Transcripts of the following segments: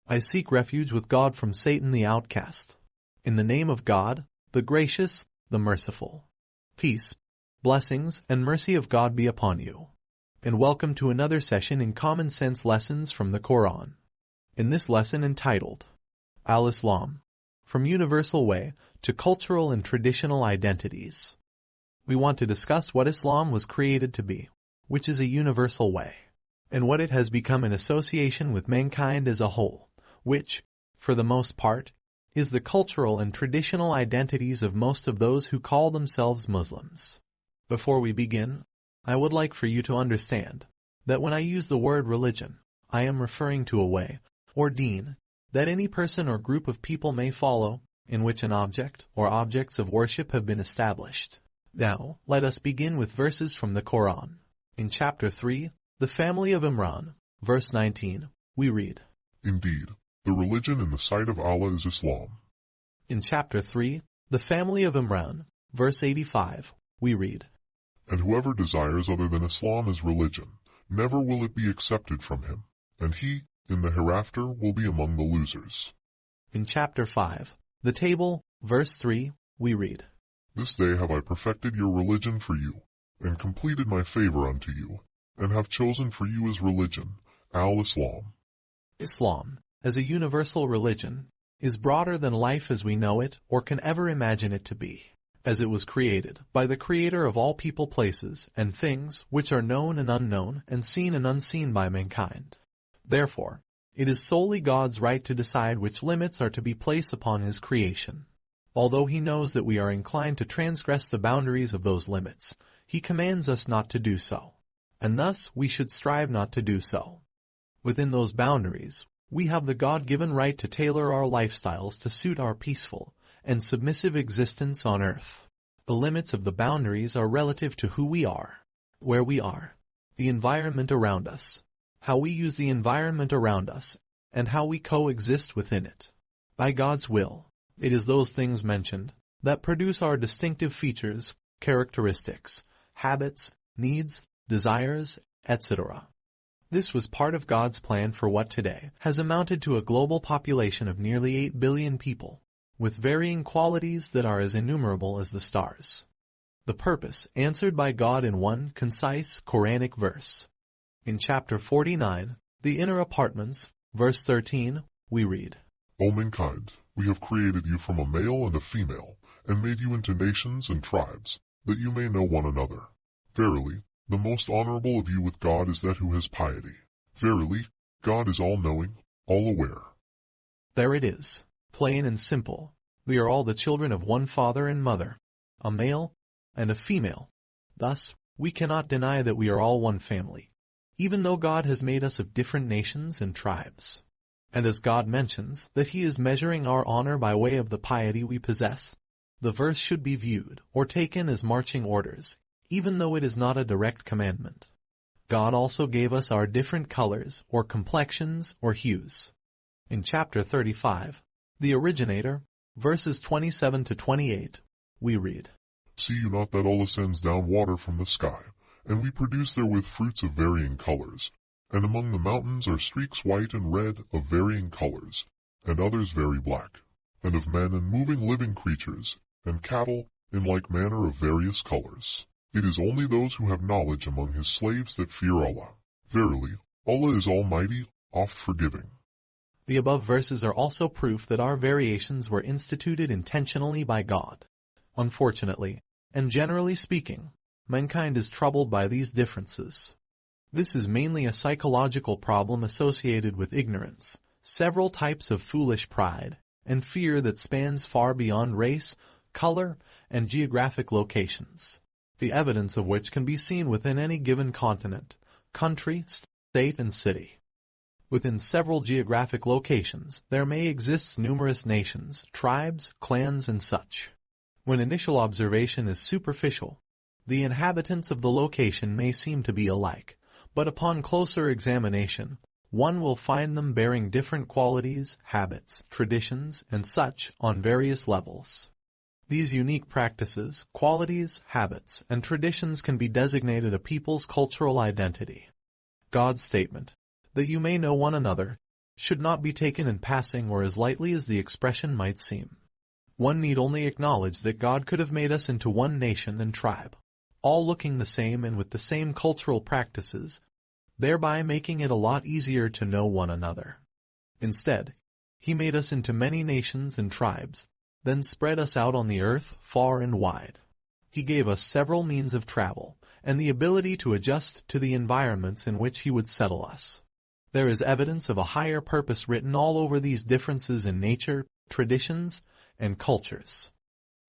I seek refuge with God from Satan the outcast. In the name of God, the gracious, the merciful. Peace, blessings, and mercy of God be upon you. And welcome to another session in Common Sense Lessons from the Qur'an. In this lesson entitled, Al-Islam, From Universal Way to Cultural and Traditional Identities, we want to discuss what Islam was created to be, which is a universal way, and what it has become in association with mankind as a whole, which, for the most part, is the cultural and traditional identities of most of those who call themselves Muslims. Before we begin, I would like for you to understand that when I use the word religion, I am referring to a way, or Deen, that any person or group of people may follow, in which an object or objects of worship have been established. Now, let us begin with verses from the Qur'an. In chapter 3, the family of Imran, verse 19, we read, Indeed, the religion in the sight of Allah is Islam. In chapter 3, the family of Imran, verse 85, we read, And whoever desires other than Islam as religion, never will it be accepted from him, and he, in the hereafter, will be among the losers. In chapter 5, the table, verse 3, we read, This day have I perfected your religion for you, and completed my favor unto you, and have chosen for you as religion, Al-Islam. Islam, as a universal religion, is broader than life as we know it or can ever imagine it to be, as it was created by the Creator of all people, places, and things which are known and unknown and seen and unseen by mankind. Therefore, it is solely God's right to decide which limits are to be placed upon His creation. Although He knows that we are inclined to transgress the boundaries of those limits, He commands us not to do so, and thus we should strive not to do so. Within those boundaries, we have the God-given right to tailor our lifestyles to suit our peaceful and submissive existence on earth. The limits of the boundaries are relative to who we are, where we are, the environment around us, how we use the environment around us, and how we coexist within it. By God's will, it is those things mentioned that produce our distinctive features, characteristics, habits, needs, desires, etc. This was part of God's plan for what today has amounted to a global population of nearly 8 billion people, with varying qualities that are as innumerable as the stars. The purpose answered by God in one concise Quranic verse. In chapter 49, the inner apartments, verse 13, we read, O mankind, we have created you from a male and a female, and made you into nations and tribes, that you may know one another. Verily, the most honorable of you with God is that who has piety. Verily, God is all-knowing, all-aware. There it is, plain and simple. We are all the children of one father and mother, a male and a female. Thus, we cannot deny that we are all one family, even though God has made us of different nations and tribes. And as God mentions that He is measuring our honor by way of the piety we possess, the verse should be viewed or taken as marching orders, even though it is not a direct commandment. God also gave us our different colors or complexions or hues. In chapter 35, the originator, verses 27 to 28, we read, See you not that Allah sends down water from the sky, and we produce therewith fruits of varying colors, and among the mountains are streaks white and red of varying colors, and others very black, and of men and moving living creatures, and cattle in like manner of various colors. It is only those who have knowledge among His slaves that fear Allah. Verily, Allah is Almighty, oft forgiving. The above verses are also proof that our variations were instituted intentionally by God. Unfortunately, and generally speaking, mankind is troubled by these differences. This is mainly a psychological problem associated with ignorance, several types of foolish pride, and fear that spans far beyond race, color, and geographic locations, the evidence of which can be seen within any given continent, country, state, and city. Within several geographic locations, there may exist numerous nations, tribes, clans, and such. When initial observation is superficial, the inhabitants of the location may seem to be alike, but upon closer examination, one will find them bearing different qualities, habits, traditions, and such on various levels. These unique practices, qualities, habits, and traditions can be designated a people's cultural identity. God's statement, that you may know one another, should not be taken in passing or as lightly as the expression might seem. One need only acknowledge that God could have made us into one nation and tribe, all looking the same and with the same cultural practices, thereby making it a lot easier to know one another. Instead, He made us into many nations and tribes, then spread us out on the earth far and wide. He gave us several means of travel, and the ability to adjust to the environments in which He would settle us. There is evidence of a higher purpose written all over these differences in nature, traditions, and cultures.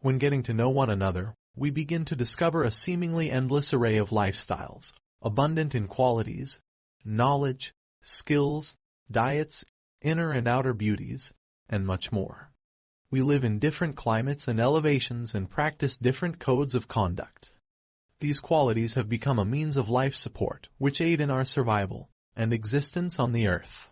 When getting to know one another, we begin to discover a seemingly endless array of lifestyles, abundant in qualities, knowledge, skills, diets, inner and outer beauties, and much more. We live in different climates and elevations and practice different codes of conduct. These qualities have become a means of life support, which aid in our survival and existence on the earth.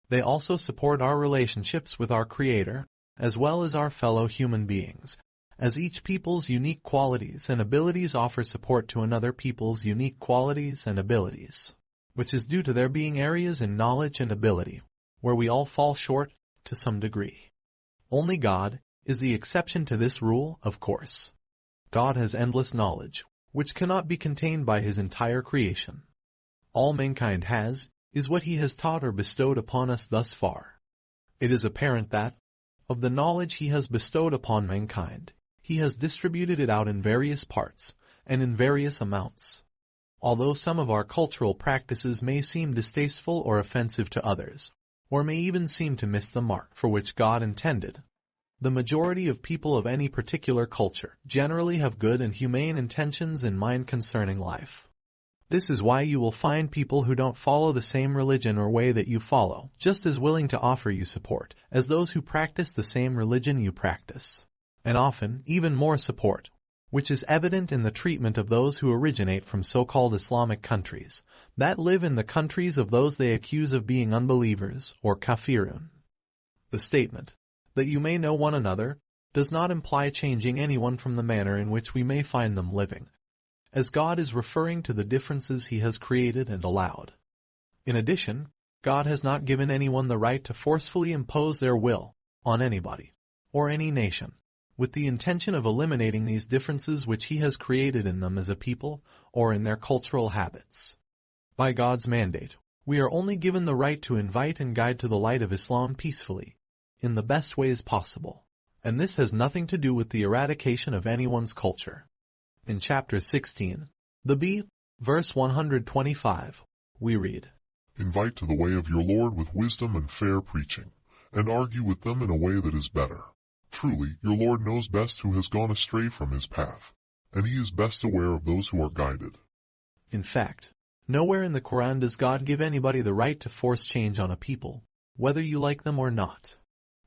They also support our relationships with our Creator, as well as our fellow human beings, as each people's unique qualities and abilities offer support to another people's unique qualities and abilities, which is due to there being areas in knowledge and ability where we all fall short to some degree. Only God is the exception to this rule, of course. God has endless knowledge, which cannot be contained by His entire creation. All mankind has is what He has taught or bestowed upon us thus far. It is apparent that, of the knowledge He has bestowed upon mankind, He has distributed it out in various parts and in various amounts. Although some of our cultural practices may seem distasteful or offensive to others, or may even seem to miss the mark for which God intended, the majority of people of any particular culture generally have good and humane intentions in mind concerning life. This is why you will find people who don't follow the same religion or way that you follow just as willing to offer you support as those who practice the same religion you practice, and often even more support, which is evident in the treatment of those who originate from so-called Islamic countries that live in the countries of those they accuse of being unbelievers or kafirun. The statement, that you may know one another, does not imply changing anyone from the manner in which we may find them living, as God is referring to the differences He has created and allowed. In addition, God has not given anyone the right to forcefully impose their will on anybody or any nation, with the intention of eliminating these differences which He has created in them as a people or in their cultural habits. By God's mandate, we are only given the right to invite and guide to the light of Islam peacefully, in the best ways possible, and this has nothing to do with the eradication of anyone's culture. In chapter 16, the B, verse 125, we read, Invite to the way of your Lord with wisdom and fair preaching, and argue with them in a way that is better. Truly, your Lord knows best who has gone astray from His path, and He is best aware of those who are guided. In fact, nowhere in the Qur'an does God give anybody the right to force change on a people, whether you like them or not.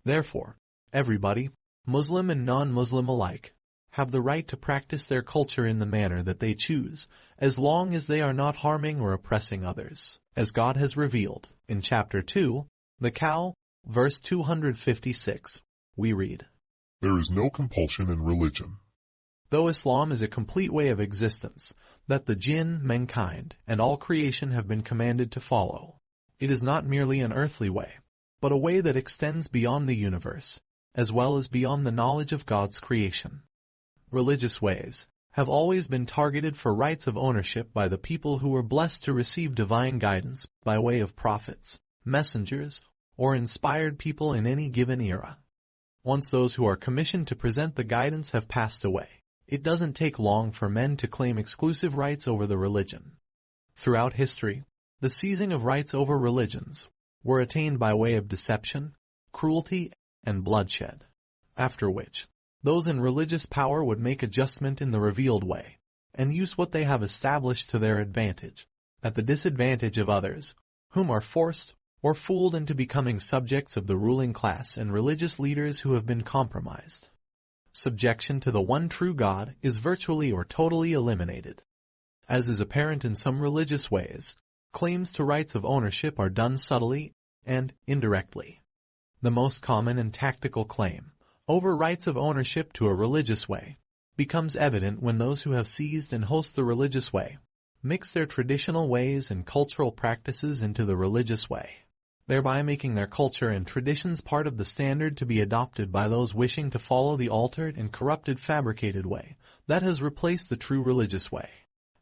Therefore, everybody, Muslim and non-Muslim alike, have the right to practice their culture in the manner that they choose, as long as they are not harming or oppressing others, as God has revealed. In chapter 2, the cow, verse 256, we read, There is no compulsion in religion. Though Islam is a complete way of existence, that the jinn, mankind, and all creation have been commanded to follow, it is not merely an earthly way, but a way that extends beyond the universe, as well as beyond the knowledge of God's creation. Religious ways have always been targeted for rights of ownership by the people who were blessed to receive divine guidance by way of prophets, messengers, or inspired people in any given era. Once those who are commissioned to present the guidance have passed away, it doesn't take long for men to claim exclusive rights over the religion. Throughout history, the seizing of rights over religions were attained by way of deception, cruelty, and bloodshed, after which those in religious power would make adjustment in the revealed way, and use what they have established to their advantage, at the disadvantage of others, whom are forced or fooled into becoming subjects of the ruling class and religious leaders who have been compromised. Subjection to the one true God is virtually or totally eliminated. As is apparent in some religious ways, claims to rights of ownership are done subtly and indirectly. The most common and tactical claim over rights of ownership to a religious way becomes evident when those who have seized and host the religious way mix their traditional ways and cultural practices into the religious way. thereby making their culture and traditions part of the standard to be adopted by those wishing to follow the altered and corrupted fabricated way that has replaced the true religious way.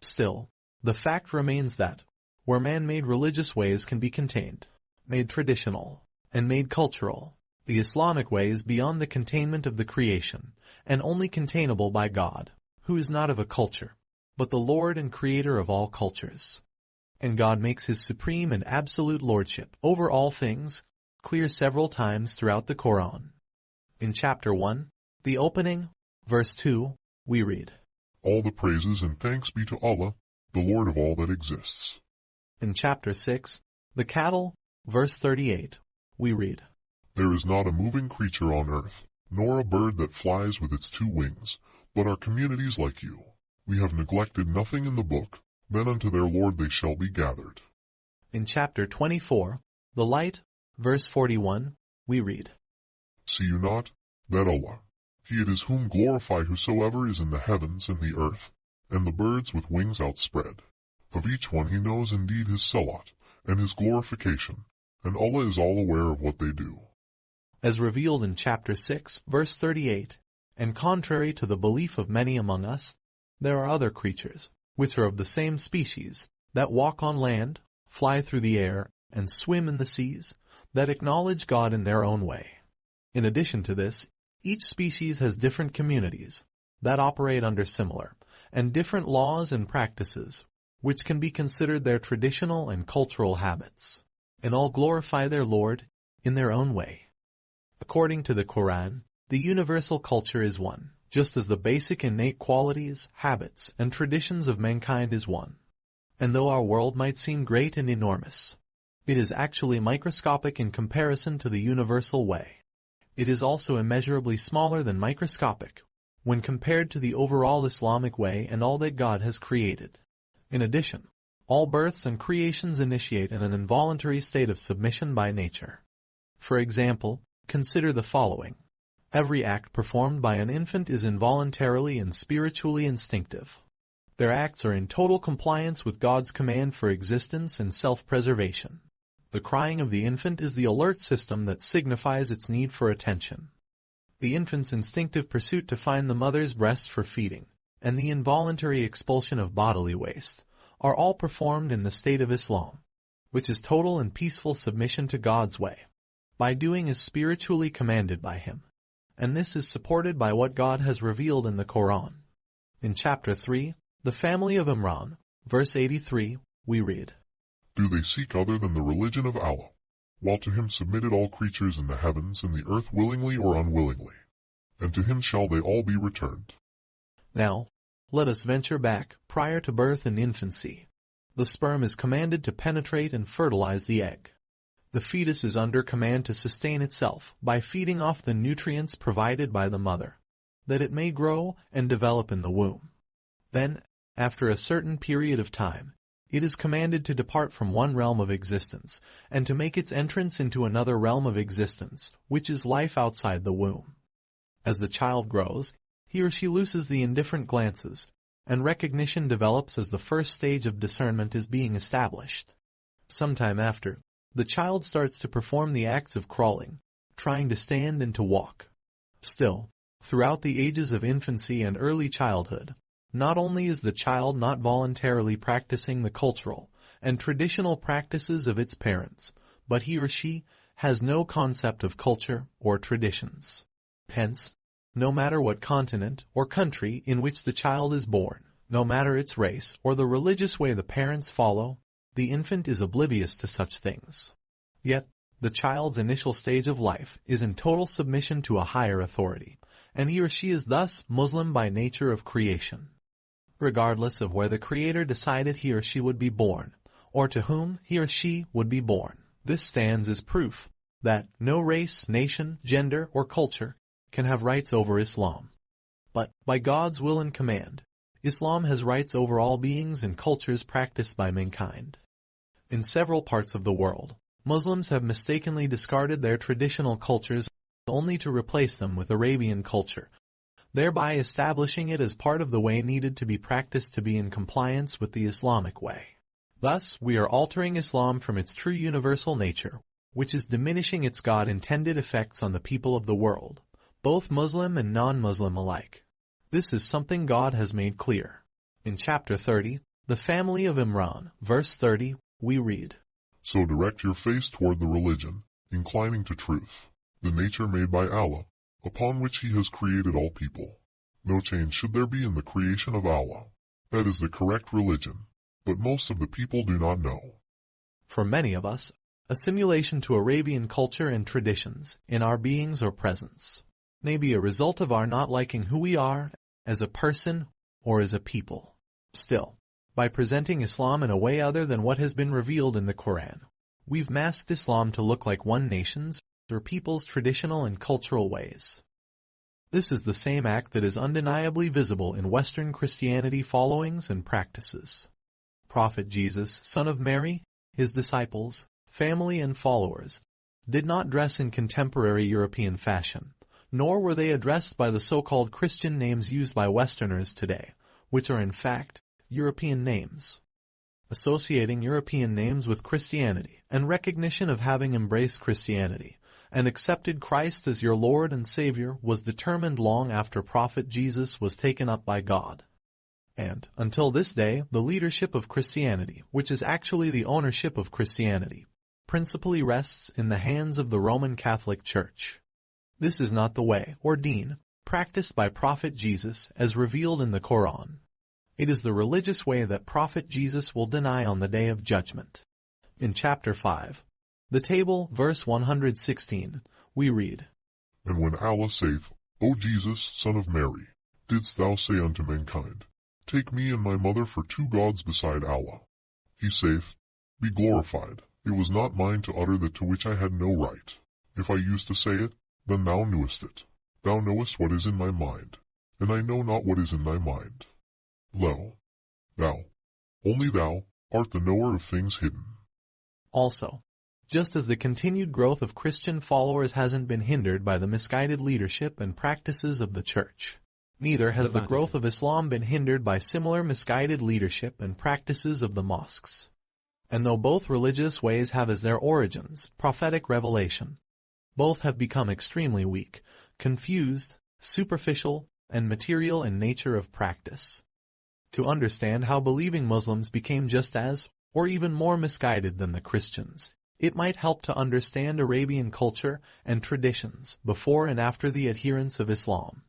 Still, the fact remains that, where man-made religious ways can be contained, made traditional, and made cultural, the Islamic way is beyond the containment of the creation, and only containable by God, who is not of a culture, but the Lord and Creator of all cultures. And God makes His supreme and absolute lordship over all things clear several times throughout the Qur'an. In chapter 1, the opening, verse 2, we read, All the praises and thanks be to Allah, the Lord of all that exists. In chapter 6, the cattle, verse 38, we read, There is not a moving creature on earth, nor a bird that flies with its two wings, but are communities like you. We have neglected nothing in the book, then unto their Lord they shall be gathered. In chapter 24, the light, verse 41, we read, See you not, that Allah, He it is whom glorify whosoever is in the heavens and the earth, and the birds with wings outspread. Of each one He knows indeed his salat, and his glorification, and Allah is all aware of what they do. As revealed in chapter 6, verse 38, and contrary to the belief of many among us, there are other creatures, which are of the same species, that walk on land, fly through the air, and swim in the seas, that acknowledge God in their own way. In addition to this, each species has different communities, that operate under similar, and different laws and practices, which can be considered their traditional and cultural habits, and all glorify their Lord in their own way. According to the Qur'an, the universal culture is one, just as the basic innate qualities, habits, and traditions of mankind is one. And though our world might seem great and enormous, it is actually microscopic in comparison to the universal way. It is also immeasurably smaller than microscopic, when compared to the overall Islamic way and all that God has created. In addition, all births and creations initiate in an involuntary state of submission by nature. For example, consider the following. Every act performed by an infant is involuntarily and spiritually instinctive. Their acts are in total compliance with God's command for existence and self-preservation. The crying of the infant is the alert system that signifies its need for attention. The infant's instinctive pursuit to find the mother's breast for feeding, and the involuntary expulsion of bodily waste, are all performed in the state of Islam, which is total and peaceful submission to God's way, by doing as spiritually commanded by Him. And this is supported by what God has revealed in the Qur'an. In chapter 3, the family of Imran, verse 83, we read, Do they seek other than the religion of Allah, while to Him submitted all creatures in the heavens and the earth willingly or unwillingly, and to Him shall they all be returned. Now, let us venture back prior to birth and infancy. The sperm is commanded to penetrate and fertilize the egg. The fetus is under command to sustain itself by feeding off the nutrients provided by the mother, that it may grow and develop in the womb. Then, after a certain period of time, it is commanded to depart from one realm of existence and to make its entrance into another realm of existence, which is life outside the womb. As the child grows, he or she loses the indifferent glances, and recognition develops as the first stage of discernment is being established. Sometime after, the child starts to perform the acts of crawling, trying to stand and to walk. Still, throughout the ages of infancy and early childhood, not only is the child not voluntarily practicing the cultural and traditional practices of its parents, but he or she has no concept of culture or traditions. Hence, no matter what continent or country in which the child is born, no matter its race or the religious way the parents follow, the infant is oblivious to such things. Yet, the child's initial stage of life is in total submission to a higher authority, and he or she is thus Muslim by nature of creation. Regardless of where the Creator decided he or she would be born, or to whom he or she would be born, this stands as proof that no race, nation, gender, or culture can have rights over Islam. But, by God's will and command, Islam has rights over all beings and cultures practiced by mankind. In several parts of the world, Muslims have mistakenly discarded their traditional cultures only to replace them with Arabian culture, thereby establishing it as part of the way needed to be practiced to be in compliance with the Islamic way. Thus, we are altering Islam from its true universal nature, which is diminishing its God-intended effects on the people of the world, both Muslim and non-Muslim alike. This is something God has made clear. In chapter 30, the family of Imran, verse 30, we read, So direct your face toward the religion, inclining to truth, the nature made by Allah, upon which He has created all people. No change should there be in the creation of Allah. That is the correct religion, but most of the people do not know. For many of us, assimilation to Arabian culture and traditions, in our beings or presence, may be a result of our not liking who we are as a person or as a people. Still, by presenting Islam in a way other than what has been revealed in the Qur'an, we've masked Islam to look like one nation's or people's traditional and cultural ways. This is the same act that is undeniably visible in Western Christianity followings and practices. Prophet Jesus, son of Mary, his disciples, family and followers, did not dress in contemporary European fashion, nor were they addressed by the so-called Christian names used by Westerners today, which are in fact European names. Associating European names with Christianity and recognition of having embraced Christianity and accepted Christ as your Lord and Savior was determined long after Prophet Jesus was taken up by God. And, until this day, the leadership of Christianity, which is actually the ownership of Christianity, principally rests in the hands of the Roman Catholic Church. This is not the way, or Deen, practiced by Prophet Jesus as revealed in the Qur'an. It is the religious way that Prophet Jesus will deny on the Day of Judgment. In chapter 5, the table, verse 116, we read, And when Allah saith, O Jesus, son of Mary, didst thou say unto mankind, Take me and my mother for two gods beside Allah? He saith, Be glorified, it was not mine to utter that to which I had no right. If I used to say it, then thou knewest it. Thou knowest what is in my mind, and I know not what is in thy mind. Lo, thou, only thou, art the knower of things hidden. Also, just as the continued growth of Christian followers hasn't been hindered by the misguided leadership and practices of the Church, neither has the growth of Islam been hindered by similar misguided leadership and practices of the mosques. And though both religious ways have as their origins prophetic revelation, both have become extremely weak, confused, superficial, and material in nature of practice. To understand how believing Muslims became just as, or even more misguided than the Christians, it might help to understand Arabian culture and traditions before and after the adherents of Islam.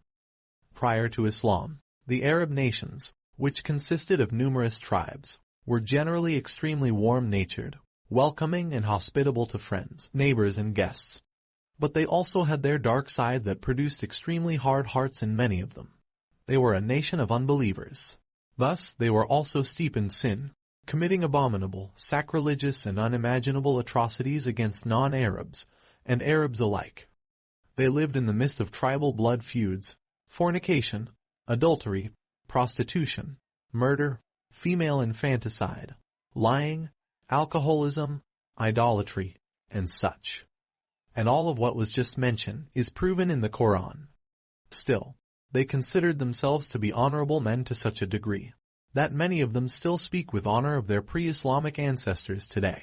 Prior to Islam, the Arab nations, which consisted of numerous tribes, were generally extremely warm-natured, welcoming and hospitable to friends, neighbors, and guests. But they also had their dark side that produced extremely hard hearts in many of them. They were a nation of unbelievers. Thus, they were also steep in sin, committing abominable, sacrilegious, and unimaginable atrocities against non-Arabs and Arabs alike. They lived in the midst of tribal blood feuds, fornication, adultery, prostitution, murder, female infanticide, lying, alcoholism, idolatry, and such. And all of what was just mentioned is proven in the Qur'an. Still, they considered themselves to be honorable men to such a degree that many of them still speak with honor of their pre-Islamic ancestors today,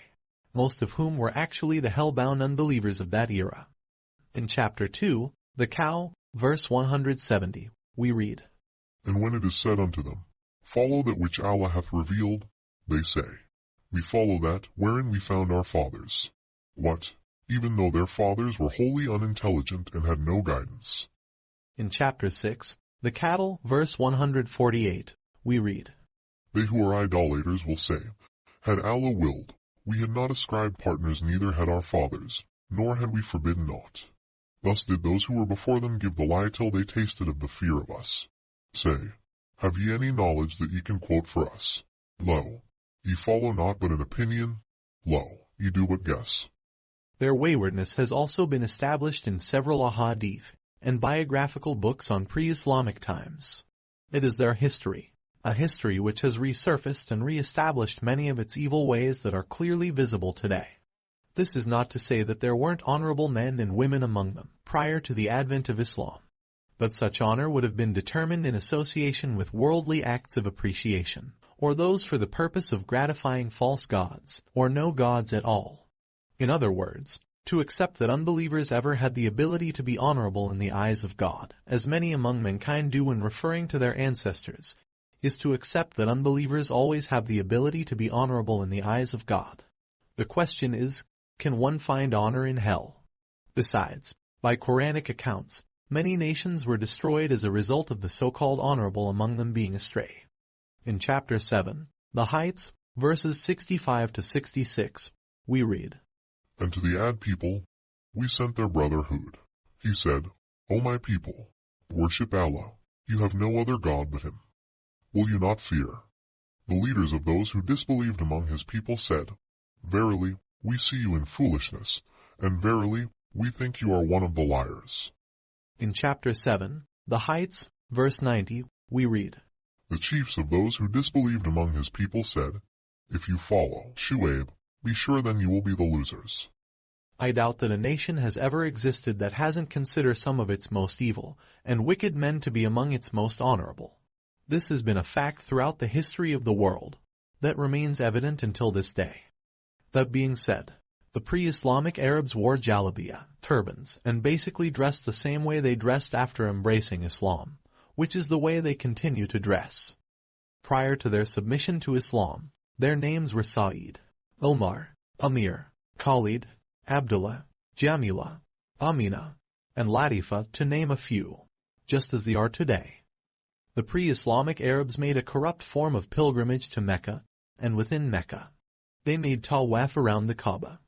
most of whom were actually the hell-bound unbelievers of that era. In chapter 2, the cow, verse 170, we read, And when it is said unto them, Follow that which Allah hath revealed, they say, We follow that wherein we found our fathers. What, even though their fathers were wholly unintelligent and had no guidance? In chapter 6, the cattle, verse 148, we read, They who are idolaters will say, Had Allah willed, we had not ascribed partners, neither had our fathers, nor had we forbidden aught. Thus did those who were before them give the lie till they tasted of the fear of us. Say, Have ye any knowledge that ye can quote for us? Lo, ye follow not but an opinion, lo, ye do but guess. Their waywardness has also been established in several ahadith and biographical books on pre-Islamic times. It is their history, a history which has resurfaced and re-established many of its evil ways that are clearly visible today. This is not to say that there weren't honorable men and women among them prior to the advent of Islam, but such honor would have been determined in association with worldly acts of appreciation, or those for the purpose of gratifying false gods, or no gods at all. In other words, To accept that unbelievers ever had the ability to be honorable in the eyes of God, as many among mankind do when referring to their ancestors, is to accept that unbelievers always have the ability to be honorable in the eyes of God. The question is, can one find honor in hell? Besides, by Quranic accounts, many nations were destroyed as a result of the so-called honorable among them being astray. In chapter 7, The Heights, verses 65 to 66, we read, And to the Ad people, we sent their brother Hud. He said, O my people, worship Allah. You have no other God but Him. Will you not fear? The leaders of those who disbelieved among his people said, Verily, we see you in foolishness, and verily, we think you are one of the liars. In chapter 7, The Heights, verse 90, we read, The chiefs of those who disbelieved among his people said, If you follow Shu'aib, be sure then you will be the losers. I doubt that a nation has ever existed that hasn't considered some of its most evil and wicked men to be among its most honorable. This has been a fact throughout the history of the world that remains evident until this day. That being said, the pre-Islamic Arabs wore jalabiyah, turbans, and basically dressed the same way they dressed after embracing Islam, which is the way they continue to dress. Prior to their submission to Islam, their names were Sa'id, Omar, Amir, Khalid, Abdullah, Jamila, Amina, and Latifa, to name a few, just as they are today. The pre-Islamic Arabs made a corrupt form of pilgrimage to Mecca, and within Mecca, they made tawaf around the Kaaba.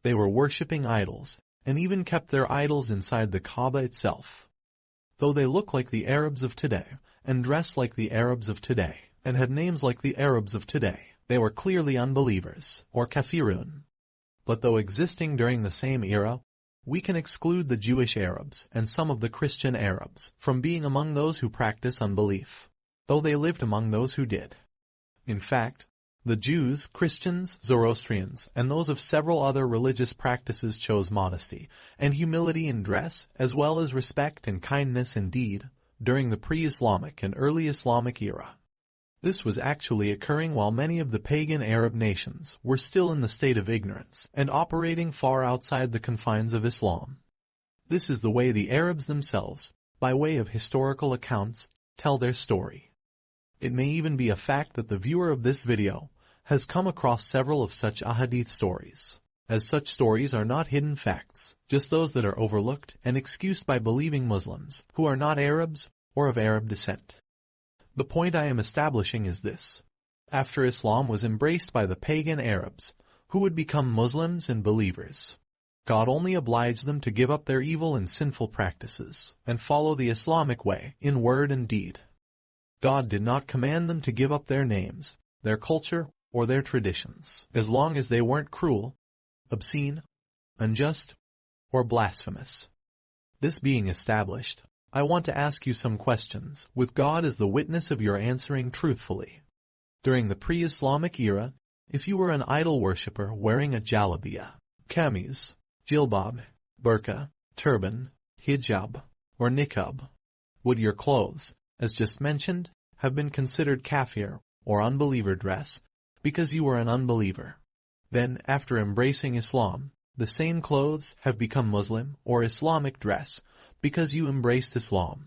They were worshipping idols, and even kept their idols inside the Kaaba itself. Though they look like the Arabs of today, and dress like the Arabs of today, and had names like the Arabs of today, they were clearly unbelievers, or kafirun. But though existing during the same era, we can exclude the Jewish Arabs and some of the Christian Arabs from being among those who practice unbelief, though they lived among those who did. In fact, the Jews, Christians, Zoroastrians, and those of several other religious practices chose modesty and humility in dress, as well as respect and kindness in deed, during the pre-Islamic and early Islamic era. This was actually occurring while many of the pagan Arab nations were still in the state of ignorance and operating far outside the confines of Islam. This is the way the Arabs themselves, by way of historical accounts, tell their story. It may even be a fact that the viewer of this video has come across several of such ahadith stories, as such stories are not hidden facts, just those that are overlooked and excused by believing Muslims who are not Arabs or of Arab descent. The point I am establishing is this. After Islam was embraced by the pagan Arabs, who would become Muslims and believers, God only obliged them to give up their evil and sinful practices and follow the Islamic way in word and deed. God did not command them to give up their names, their culture, or their traditions, as long as they weren't cruel, obscene, unjust, or blasphemous. This being established, I want to ask you some questions, with God as the witness of your answering truthfully. During the pre-Islamic era, if you were an idol worshipper wearing a jalabiyah, kameez, jilbab, burqa, turban, hijab, or niqab, would your clothes, as just mentioned, have been considered kafir or unbeliever dress because you were an unbeliever? Then, after embracing Islam, the same clothes have become Muslim or Islamic dress because you embraced Islam.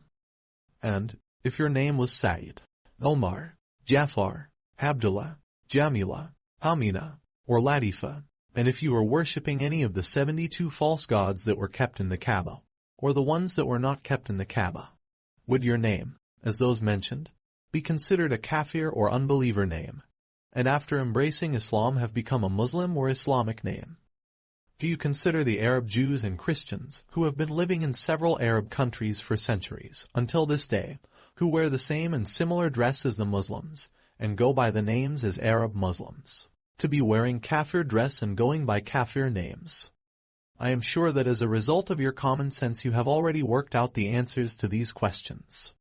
And, if your name was Sa'id, Omar, Jafar, Abdullah, Jamila, Amina, or Latifa, and if you were worshipping any of the 72 false gods that were kept in the Kaaba, or the ones that were not kept in the Kaaba, would your name, as those mentioned, be considered a kafir or unbeliever name, and after embracing Islam have become a Muslim or Islamic name? Do you consider the Arab Jews and Christians who have been living in several Arab countries for centuries until this day, who wear the same and similar dress as the Muslims and go by the names as Arab Muslims, to be wearing kafir dress and going by kafir names? I am sure that as a result of your common sense you have already worked out the answers to these questions.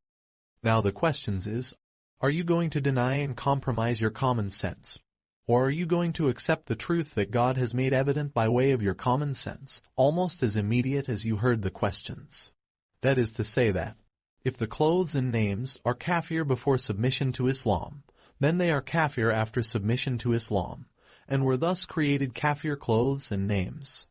Now the questions is, are you going to deny and compromise your common sense? Or are you going to accept the truth that God has made evident by way of your common sense, almost as immediate as you heard the questions? That is to say that, if the clothes and names are kafir before submission to Islam, then they are kafir after submission to Islam, and were thus created kafir clothes and names.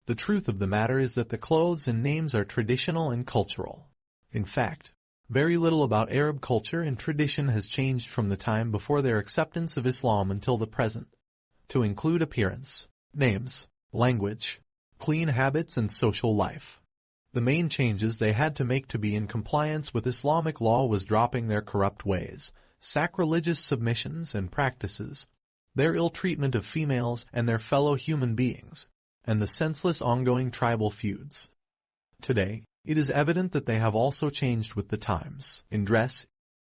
The truth of the matter is that the clothes and names are traditional and cultural. In fact, very little about Arab culture and tradition has changed from the time before their acceptance of Islam until the present, to include appearance, names, language, clean habits and social life. The main changes they had to make to be in compliance with Islamic law was dropping their corrupt ways, sacrilegious submissions and practices, their ill treatment of females and their fellow human beings, and the senseless ongoing tribal feuds. Today, it is evident that they have also changed with the times, in dress,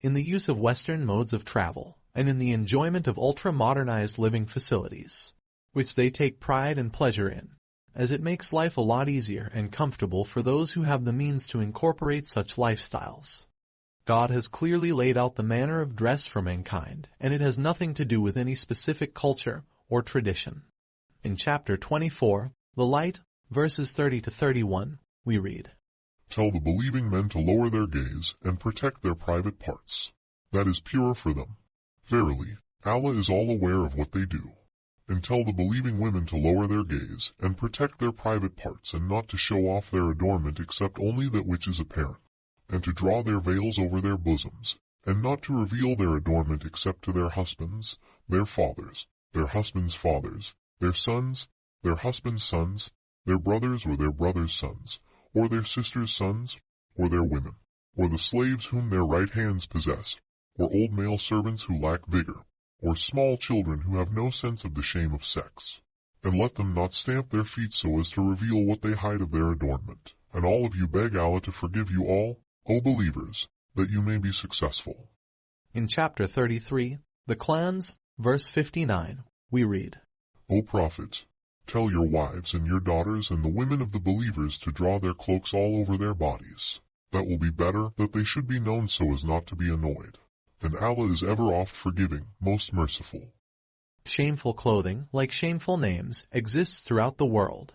in the use of Western modes of travel, and in the enjoyment of ultra-modernized living facilities, which they take pride and pleasure in, as it makes life a lot easier and comfortable for those who have the means to incorporate such lifestyles. God has clearly laid out the manner of dress for mankind, and it has nothing to do with any specific culture or tradition. In chapter 24, the light, verses 30 to 31, we read, Tell the believing men to lower their gaze and protect their private parts. That is pure for them. Verily, Allah is all aware of what they do. And tell the believing women to lower their gaze and protect their private parts and not to show off their adornment except only that which is apparent, and to draw their veils over their bosoms, and not to reveal their adornment except to their husbands, their fathers, their husbands' fathers, their sons, their husbands' sons, their brothers or their brothers' sons, or their sisters' sons, or their women, or the slaves whom their right hands possess, or old male servants who lack vigor, or small children who have no sense of the shame of sex. And let them not stamp their feet so as to reveal what they hide of their adornment. And all of you beg Allah to forgive you all, O believers, that you may be successful. In chapter 33, the clans, verse 59, we read, O Prophet, tell your wives and your daughters and the women of the believers to draw their cloaks all over their bodies. That will be better, that they should be known so as not to be annoyed. And Allah is ever oft forgiving, most merciful. Shameful clothing, like shameful names, exists throughout the world.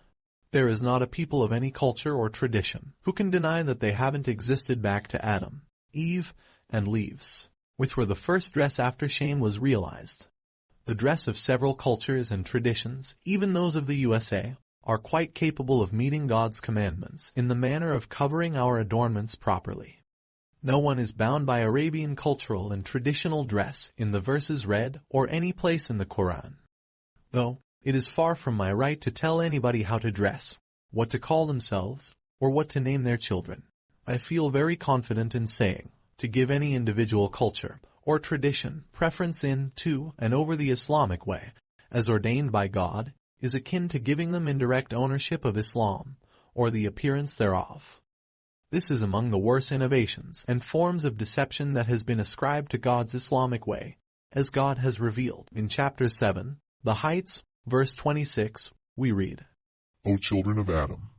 There is not a people of any culture or tradition who can deny that they haven't existed back to Adam, Eve, and leaves, which were the first dress after shame was realized. The dress of several cultures and traditions, even those of the USA, are quite capable of meeting God's commandments in the manner of covering our adornments properly. No one is bound by Arabian cultural and traditional dress in the verses read or any place in the Qur'an. Though, it is far from my right to tell anybody how to dress, what to call themselves, or what to name their children. I feel very confident in saying, to give any individual culture or tradition preference in, to, and over the Islamic way, as ordained by God, is akin to giving them indirect ownership of Islam, or the appearance thereof. This is among the worst innovations and forms of deception that has been ascribed to God's Islamic way, as God has revealed. In chapter 7, the heights, verse 26, we read, O children of Adam,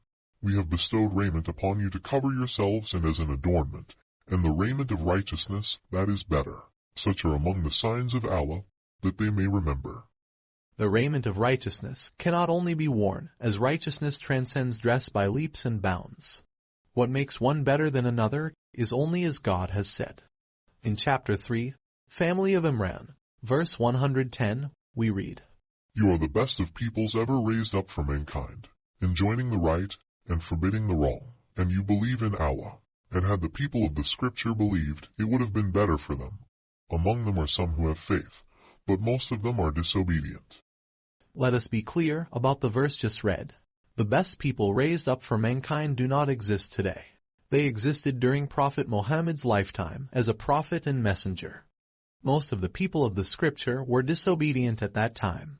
we have bestowed raiment upon you to cover yourselves and as an adornment, and the raiment of righteousness, that is better. Such are among the signs of Allah, that they may remember. The raiment of righteousness cannot only be worn, as righteousness transcends dress by leaps and bounds. What makes one better than another is only as God has said. In chapter 3, family of Imran, verse 110, we read, You are the best of peoples ever raised up for mankind, enjoining the right and forbidding the wrong, and you believe in Allah. And had the people of the scripture believed, it would have been better for them. Among them are some who have faith, but most of them are disobedient. Let us be clear about the verse just read. The best people raised up for mankind do not exist today. They existed during Prophet Muhammad's lifetime as a prophet and messenger. Most of the people of the scripture were disobedient at that time.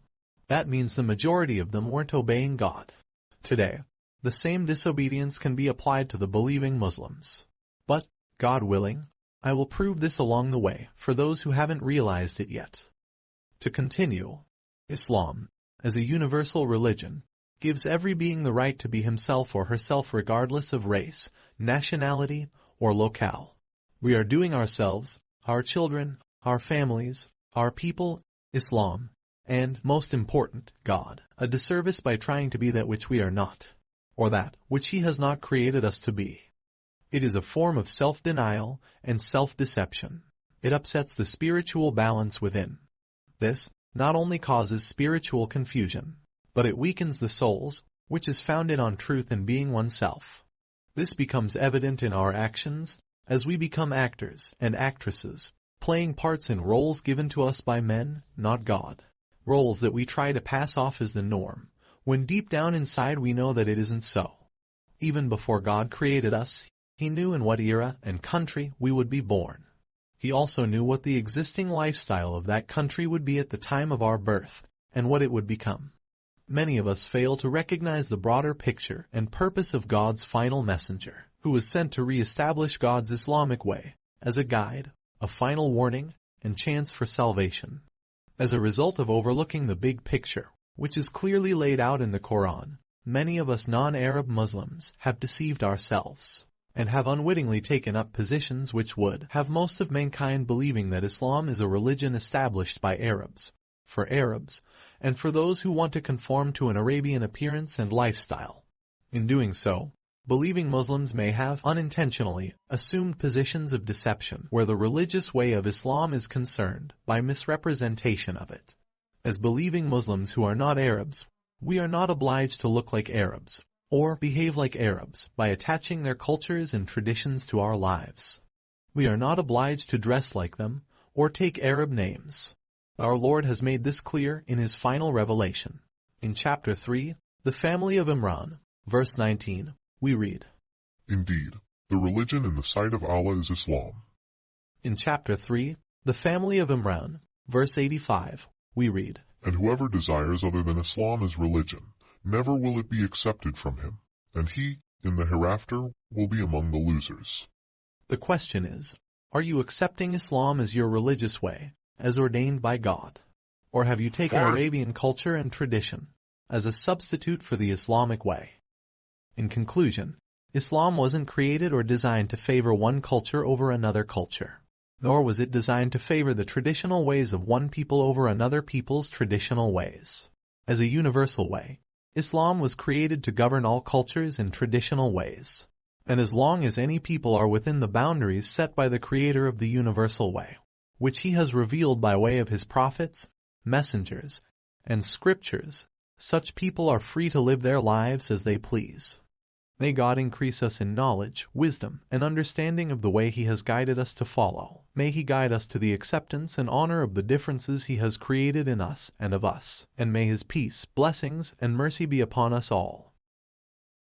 That means the majority of them weren't obeying God. Today, the same disobedience can be applied to the believing Muslims. But, God willing, I will prove this along the way for those who haven't realized it yet. To continue, Islam, as a universal religion, gives every being the right to be himself or herself regardless of race, nationality, or locale. We are doing ourselves, our children, our families, our people, Islam, and, most important, God, a disservice by trying to be that which we are not, or that which He has not created us to be. It is a form of self-denial and self-deception. It upsets the spiritual balance within. This not only causes spiritual confusion, but it weakens the souls which is founded on truth and being oneself. This becomes evident in our actions, as we become actors and actresses, playing parts in roles given to us by men, not God. Roles that we try to pass off as the norm, when deep down inside we know that it isn't so. Even before God created us, He knew in what era and country we would be born. He also knew what the existing lifestyle of that country would be at the time of our birth, and what it would become. Many of us fail to recognize the broader picture and purpose of God's final messenger, who was sent to re-establish God's Islamic way, as a guide, a final warning, and chance for salvation. As a result of overlooking the big picture, which is clearly laid out in the Qur'an, many of us non-Arab Muslims have deceived ourselves, and have unwittingly taken up positions which would have most of mankind believing that Islam is a religion established by Arabs, for Arabs, and for those who want to conform to an Arabian appearance and lifestyle. In doing so, believing Muslims may have unintentionally assumed positions of deception where the religious way of Islam is concerned by misrepresentation of it. As believing Muslims who are not Arabs, we are not obliged to look like Arabs, or behave like Arabs by attaching their cultures and traditions to our lives. We are not obliged to dress like them, or take Arab names. Our Lord has made this clear in His final revelation. In chapter 3, the family of Imran, verse 19, we read, Indeed, the religion in the sight of Allah is Islam. In chapter 3, the family of Imran, verse 85, we read, And whoever desires other than Islam as religion, never will it be accepted from him, and he, in the hereafter, will be among the losers. The question is, are you accepting Islam as your religious way, as ordained by God? Or have you taken Arabian culture and tradition as a substitute for the Islamic way? In conclusion, Islam wasn't created or designed to favor one culture over another culture, nor was it designed to favor the traditional ways of one people over another people's traditional ways. As a universal way, Islam was created to govern all cultures and traditional ways, and as long as any people are within the boundaries set by the Creator of the universal way, which He has revealed by way of His prophets, messengers, and scriptures, such people are free to live their lives as they please. May God increase us in knowledge, wisdom, and understanding of the way He has guided us to follow. May He guide us to the acceptance and honor of the differences He has created in us and of us. And may His peace, blessings, and mercy be upon us all.